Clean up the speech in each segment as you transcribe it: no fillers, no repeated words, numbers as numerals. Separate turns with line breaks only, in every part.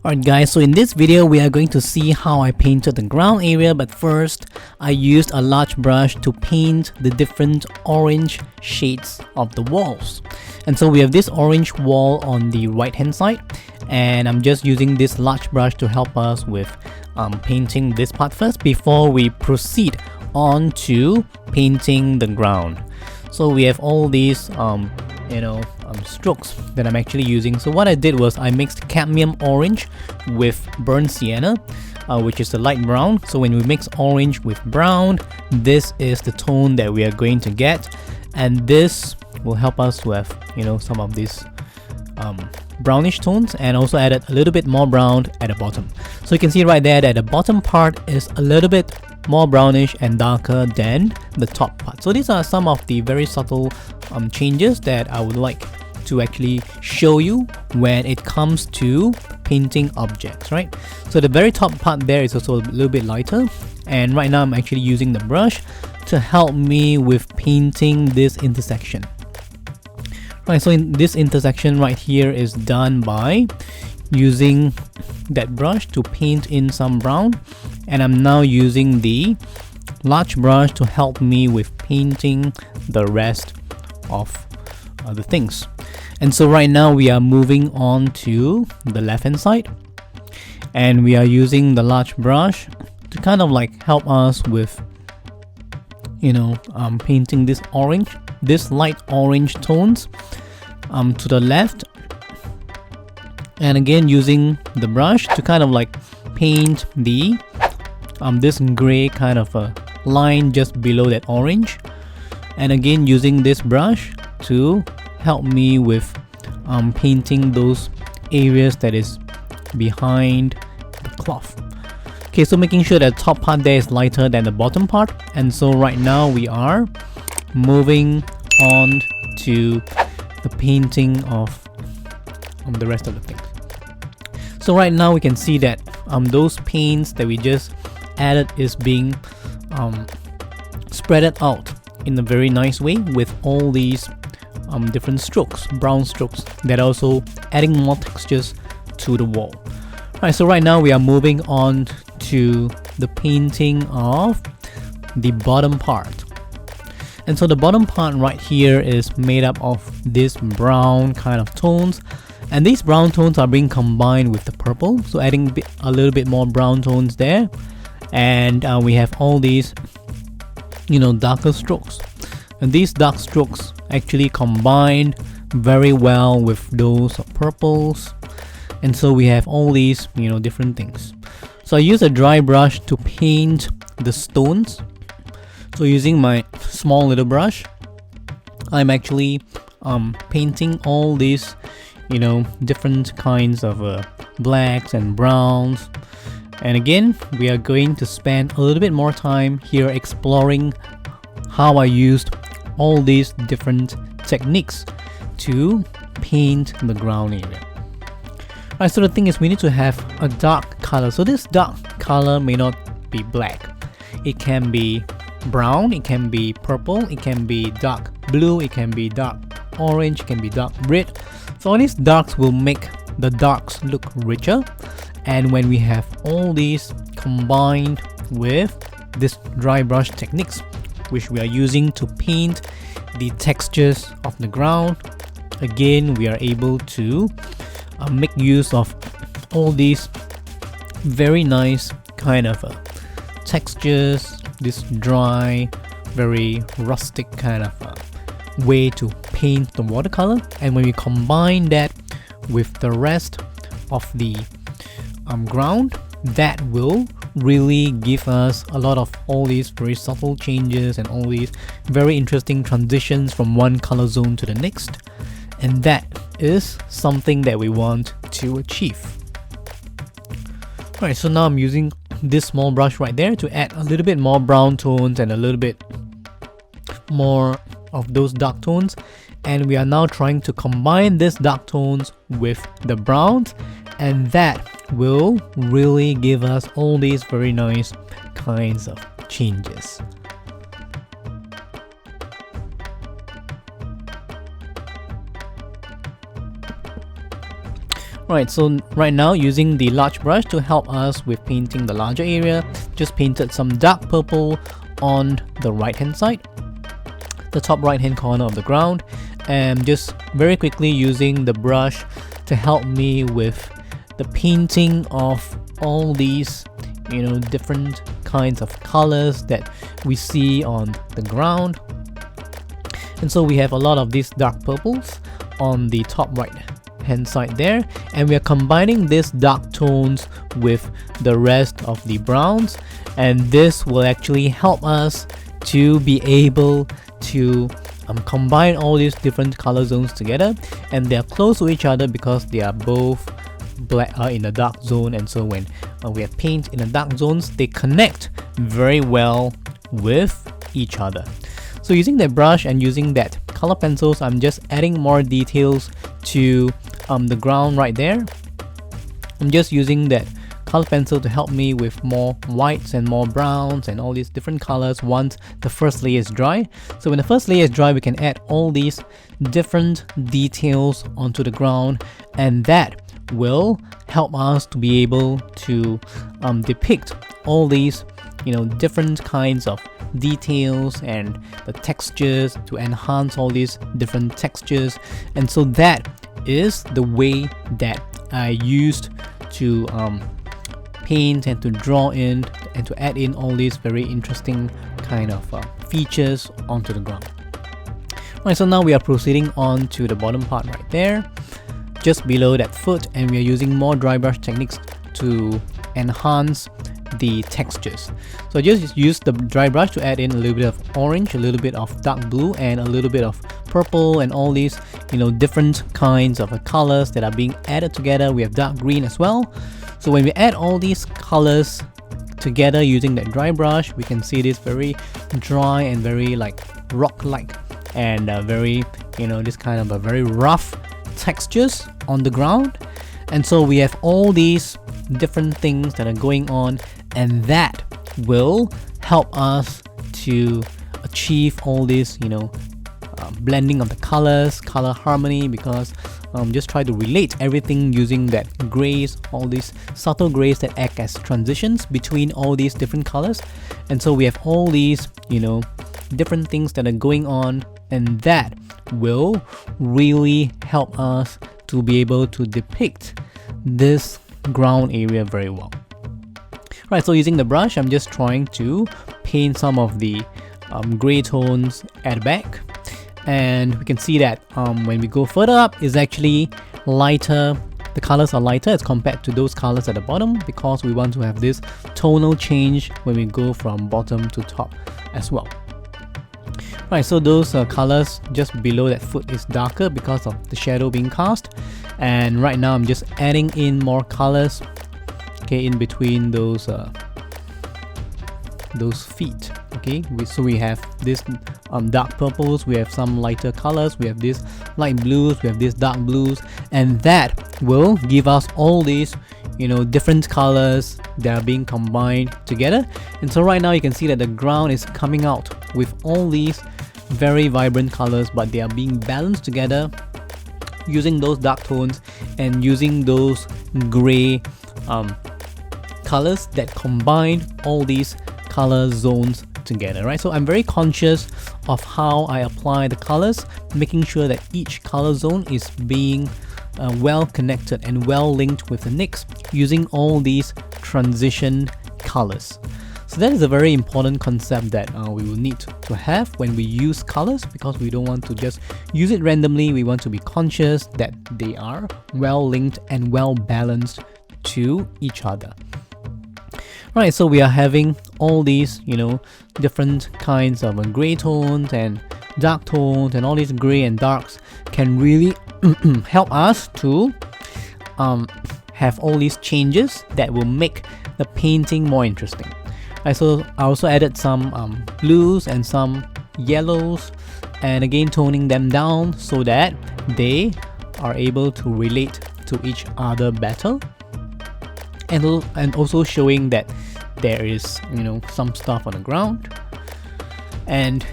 Alright guys, so in this video we are going to see how I painted the ground area, but first I used a large brush to paint the different orange shades of the walls. And so we have this orange wall on the right hand side, and I'm just using this large brush to help us with painting this part first before we proceed on to painting the ground. So we have all these strokes that I'm actually using. So what I did was I mixed cadmium orange with burnt sienna, which is the light brown. So when we mix orange with brown, this is the tone that we are going to get, and this will help us with some of these brownish tones, and also added a little bit more brown at the bottom. So you can see right there that the bottom part is a little bit more brownish and darker than the top part. So these are some of the very subtle changes that I would like to actually show you when it comes to painting objects, right? So the very top part there is also a little bit lighter, and right now I'm actually using the brush to help me with painting this intersection. Right, so in this intersection right here is done by using that brush to paint in some brown, and I'm now using the large brush to help me with painting the rest of the things. And so right now we are moving on to the left hand side, and we are using the large brush to kind of like help us with painting this orange, this light orange tones to the left, and again using the brush to kind of like paint the this gray kind of a line just below that orange, and again using this brush to help me with painting those areas that is behind the cloth. Okay, so making sure that the top part there is lighter than the bottom part, and so right now we are moving on to the painting of the rest of the things. So right now we can see that those paints that we just added is being spread out in a very nice way with all these different strokes, brown strokes, that are also adding more textures to the wall. Alright, so right now we are moving on to the painting of the bottom part. And so the bottom part right here is made up of this brown kind of tones, and these brown tones are being combined with the purple, so adding a little bit more brown tones there, and we have all these darker strokes, and these dark strokes actually combined very well with those purples, and so we have all these different things. So I use a dry brush to paint the stones. So using my small little brush, I'm actually painting all these different kinds of blacks and browns. And again, we are going to spend a little bit more time here exploring how I used all these different techniques to paint the ground area. Alright, so the thing is we need to have a dark color. So this dark color may not be black. It can be brown, it can be purple, it can be dark blue, it can be dark orange, it can be dark red. So all these darks will make the darks look richer, and when we have all these combined with this dry brush techniques which we are using to paint the textures of the ground, again we are able to make use of all these very nice kind of textures, this dry, very rustic kind of way to paint the watercolor. And when we combine that with the rest of the ground, that will really give us a lot of all these very subtle changes and all these very interesting transitions from one color zone to the next, and that is something that we want to achieve. Alright, so now I'm using this small brush right there to add a little bit more brown tones and a little bit more of those dark tones, and we are now trying to combine these dark tones with the browns, and that will really give us all these very nice kinds of changes. Right, so right now using the large brush to help us with painting the larger area, just painted some dark purple on the right hand side, the top right hand corner of the ground, and just very quickly using the brush to help me with the painting of all these different kinds of colors that we see on the ground. And so we have a lot of these dark purples on the top right hand side there, and we are combining these dark tones with the rest of the browns, and this will actually help us to be able to combine all these different color zones together, and they are close to each other because they are both black in the dark zone. And so when we have paint in the dark zones, they connect very well with each other. So using that brush and using that color pencils, I'm just adding more details to the ground right there. I'm just using that color pencil to help me with more whites and more browns and all these different colors once the first layer is dry. So when the first layer is dry, we can add all these different details onto the ground, and that will help us to be able to depict all these different kinds of details and the textures, to enhance all these different textures. And so that is the way that I used to paint and to draw in and to add in all these very interesting kind of features onto the ground. Right, so now we are proceeding on to the bottom part right there, just below that foot, and we are using more dry brush techniques to enhance the textures. So I just use the dry brush to add in a little bit of orange, a little bit of dark blue, and a little bit of purple, and all these different kinds of colors that are being added together. We have dark green as well. So when we add all these colors together using that dry brush, we can see this very dry and very like rock-like, and very this kind of a very rough textures on the ground. And so we have all these different things that are going on, and that will help us to achieve all this blending of the colors, color harmony, because just try to relate everything using that grays, all these subtle grays that act as transitions between all these different colors. And so we have all these different things that are going on, and that will really help us to be able to depict this ground area very well. Right, so using the brush, I'm just trying to paint some of the gray tones at the back, and we can see that when we go further up, is actually lighter. The colors are lighter as compared to those colors at the bottom, because we want to have this tonal change when we go from bottom to top as well. Right, so those colors just below that foot is darker because of the shadow being cast, and right now I'm just adding in more colors, okay, in between those feet. Okay, so we have this dark purples, we have some lighter colors, we have this light blues, we have this dark blues, and that will give us all these different colors that are being combined together. And so right now you can see that the ground is coming out with all these very vibrant colors, but they are being balanced together using those dark tones and using those gray colors that combine all these color zones together, right? So I'm very conscious of how I apply the colors, making sure that each color zone is being well connected and well linked with the next, using all these transition colors. So that is a very important concept that we will need to have when we use colors, because we don't want to just use it randomly. We want to be conscious that they are well linked and well balanced to each other. Right, so we are having all these different kinds of gray tones and dark tones, and all these gray and darks can really help us to have all these changes that will make the painting more interesting. Right, so I also added some blues and some yellows, and again toning them down so that they are able to relate to each other better, and also showing that there is some stuff on the ground. And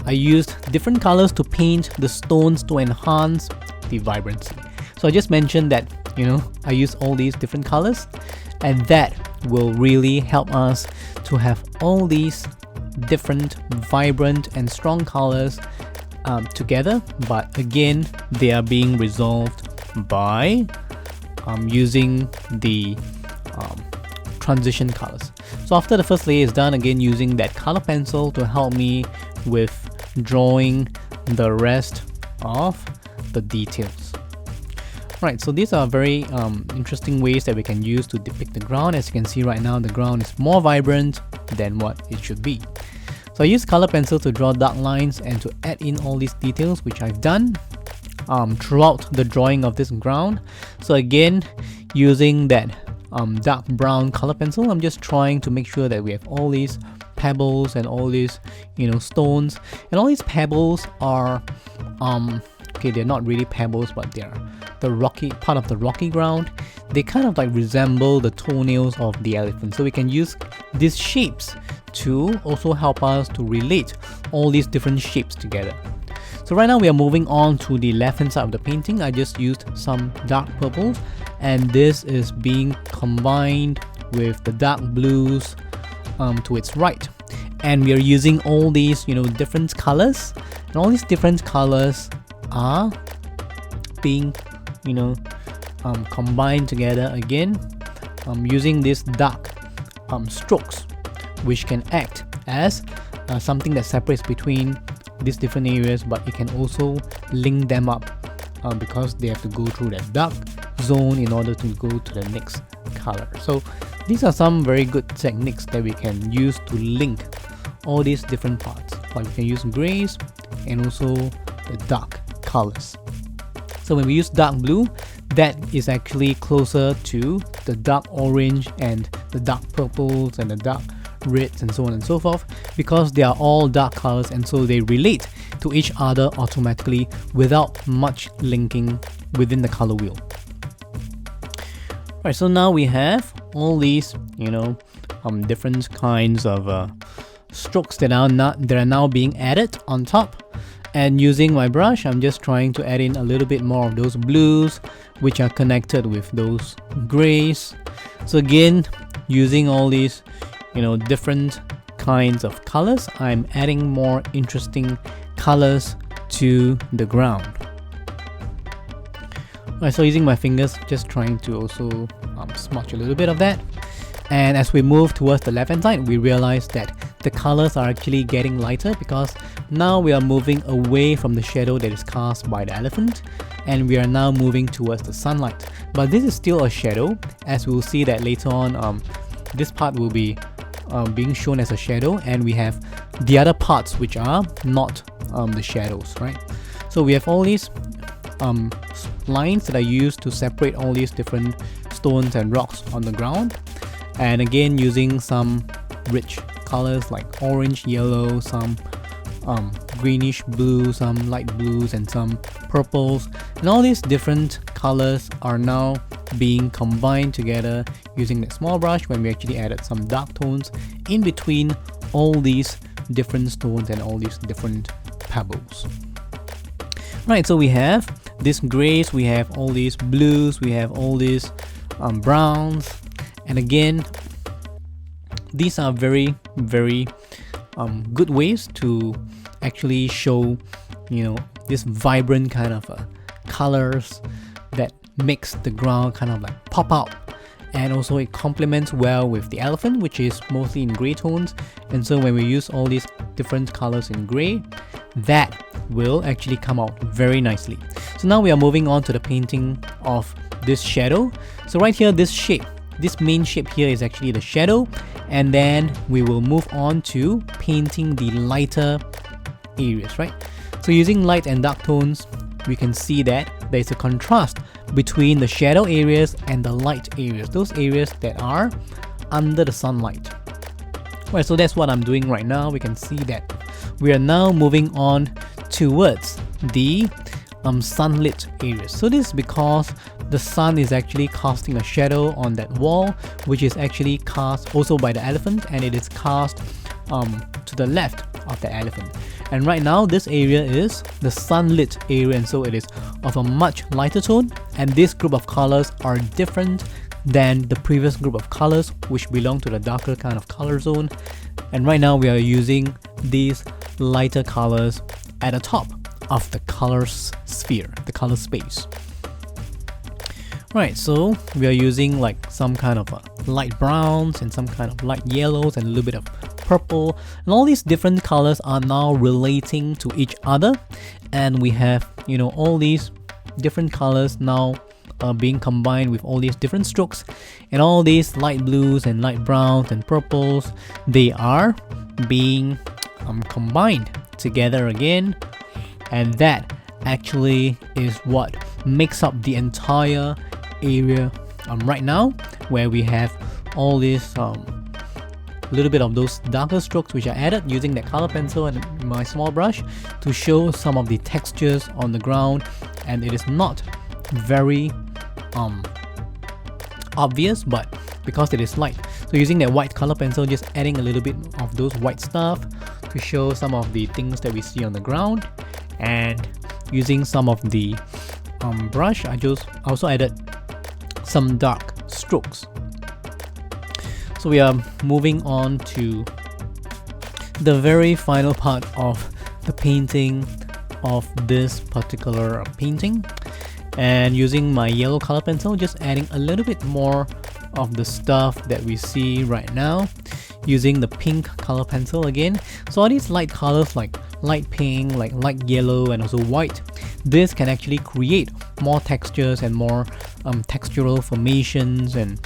I used different colors to paint the stones to enhance the vibrancy. So I just mentioned that you know, I use all these different colors, and that will really help us to have all these different vibrant and strong colors together. But again, they are being resolved by using the transition colors. So after the first layer is done, again using that color pencil to help me with drawing the rest of the details. Right, so these are very interesting ways that we can use to depict the ground. As you can see right now, the ground is more vibrant than what it should be. So I use color pencil to draw dark lines and to add in all these details, which I've done throughout the drawing of this ground. So again, using that dark brown color pencil, I'm just trying to make sure that we have all these pebbles and all these, you know, stones. And all these pebbles are okay, they're not really pebbles, but they're the rocky part of the rocky ground. They kind of like resemble the toenails of the elephant. So we can use these shapes to also help us to relate all these different shapes together. So right now we are moving on to the left hand side of the painting. I just used some dark purples, and this is being combined with the dark blues to its right. And we are using all these, you know, different colors, and all these different colors are being, you know, combined together again using these dark strokes, which can act as something that separates between these different areas, but it can also link them up because they have to go through that dark zone in order to go to the next color. So these are some very good techniques that we can use to link all these different parts. Like we can use grays and also the dark colors. So when we use dark blue, that is actually closer to the dark orange and the dark purples and the dark reds and so on and so forth, because they are all dark colors, and so they relate to each other automatically without much linking within the color wheel. Right, so now we have all these, you know, different kinds of strokes that are now being added on top. And using my brush, I'm just trying to add in a little bit more of those blues, which are connected with those grays. So again, using all these, you know, different kinds of colors, I'm adding more interesting colors to the ground. Right, so using my fingers, just trying to also smudge a little bit of that. And as we move towards the left hand side, we realize that the colors are actually getting lighter because now we are moving away from the shadow that is cast by the elephant, and we are now moving towards the sunlight. But this is still a shadow, as we'll see that later on. This part will be being shown as a shadow, and we have the other parts which are not the shadows, right? So we have all these lines that are used to separate all these different stones and rocks on the ground, and again using some rich colors like orange, yellow, some greenish blue, some light blues, and some purples, and all these different colors are now being combined together using that small brush when we actually added some dark tones in between all these different stones and all these different pebbles. Right, so we have these grays, we have all these blues, we have all these browns, and again these are very good ways to actually show, you know, this vibrant kind of colors that makes the ground kind of like pop out. And also it complements well with the elephant, which is mostly in gray tones, and so when we use all these different colors in gray, that will actually come out very nicely. So now we are moving on to the painting of this shadow. So right here, this shape, this main shape here is actually the shadow, and then we will move on to painting the lighter areas, right? So using light and dark tones, we can see that there's a contrast between the shadow areas and the light areas, those areas that are under the sunlight. Right, so that's what I'm doing right now. We can see that we are now moving on towards the sunlit areas. So this is because the sun is actually casting a shadow on that wall, which is actually cast also by the elephant, and it is cast to the left of the elephant. And right now this area is the sunlit area, and so it is of a much lighter tone, and this group of colors are different than the previous group of colors which belong to the darker kind of color zone. And right now we are using these lighter colors at the top of the color sphere, the color space. Right, so we are using like some kind of light browns and some kind of light yellows and a little bit of purple, and all these different colors are now relating to each other, and we have, you know, all these different colors now being combined with all these different strokes, and all these light blues and light browns and purples, they are being combined together again, and that actually is what makes up the entire area right now, where we have all these little bit of those darker strokes which are added using that color pencil and my small brush to show some of the textures on the ground, and it is not very obvious, but because it is light, so using that white color pencil, just adding a little bit of those white stuff to show some of the things that we see on the ground, and using some of the brush, I just also added some dark strokes. So we are moving on to the very final part of the painting of this particular painting, and using my yellow color pencil, just adding a little bit more of the stuff that we see right now, using the pink color pencil again. So all these light colors like light pink, like light yellow, and also white, this can actually create more textures and more textural formations, and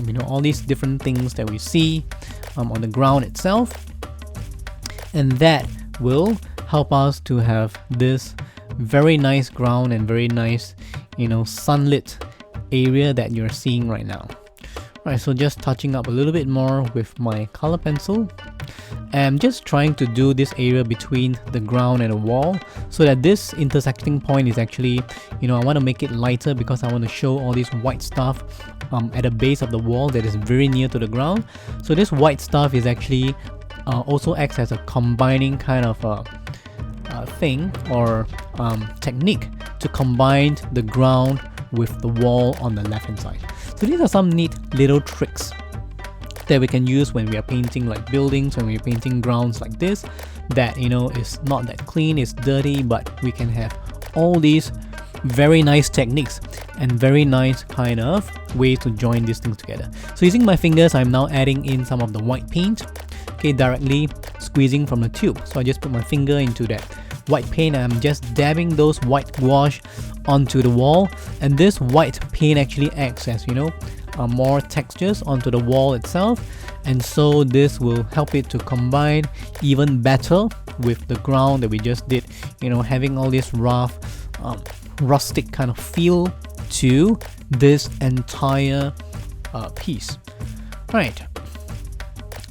you know, all these different things that we see on the ground itself, and that will help us to have this very nice ground and very nice, you know, sunlit area that you're seeing right now. Right, so just touching up a little bit more with my color pencil, and just trying to do this area between the ground and the wall, so that this intersecting point is actually, you know, I want to make it lighter because I want to show all this white stuff at the base of the wall that is very near to the ground. So this white stuff is actually also acts as a combining kind of thing or technique to combine the ground with the wall on the left hand side. So these are some neat little tricks that we can use when we are painting like buildings, when we're painting grounds like this, that, you know, is not that clean, it's dirty, but we can have all these very nice techniques and very nice kind of ways to join these things together. So using my fingers, I'm now adding in some of the white paint, okay, directly squeezing from the tube. So I just put my finger into that white paint, and I'm just dabbing those white gouache onto the wall, and this white paint actually acts as, you know, more textures onto the wall itself, and so this will help it to combine even better with the ground that we just did, you know, having all this rough rustic kind of feel to this entire piece. Right,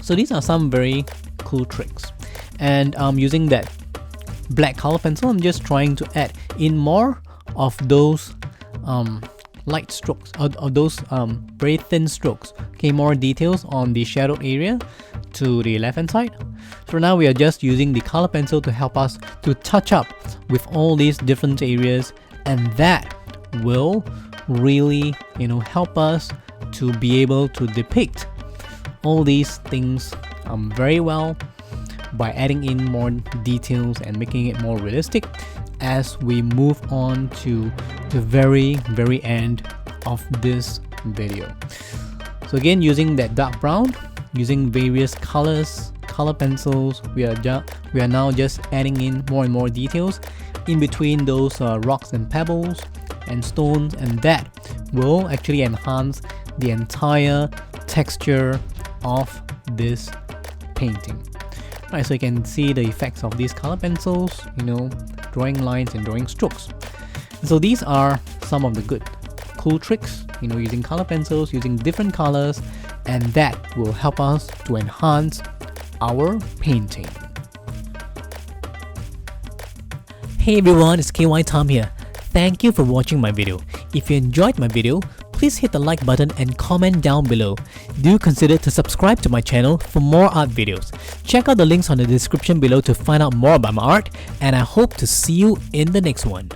so these are some very cool tricks, and using that black color pencil, I'm just trying to add in more of those light strokes, or those very thin strokes, okay, more details on the shadowed area to the left hand side. So now we are just using the color pencil to help us to touch up with all these different areas, and that will really, you know, help us to be able to depict all these things very well by adding in more details and making it more realistic as we move on to the very end of this video. So again, using that dark brown, using various colors, color pencils, we are now just adding in more and more details in between those rocks and pebbles and stones, and that will actually enhance the entire texture of this painting. Right, so you can see the effects of these color pencils, you know, drawing lines and drawing strokes. So these are some of the good, cool tricks, you know, using color pencils, using different colors, and that will help us to enhance our painting. Hey everyone, it's KY Tom here. Thank you for watching my video. If you enjoyed my video, please hit the like button and comment down below. Do consider to subscribe to my channel for more art videos. Check out the links on the description below to find out more about my art, and I hope to see you in the next one.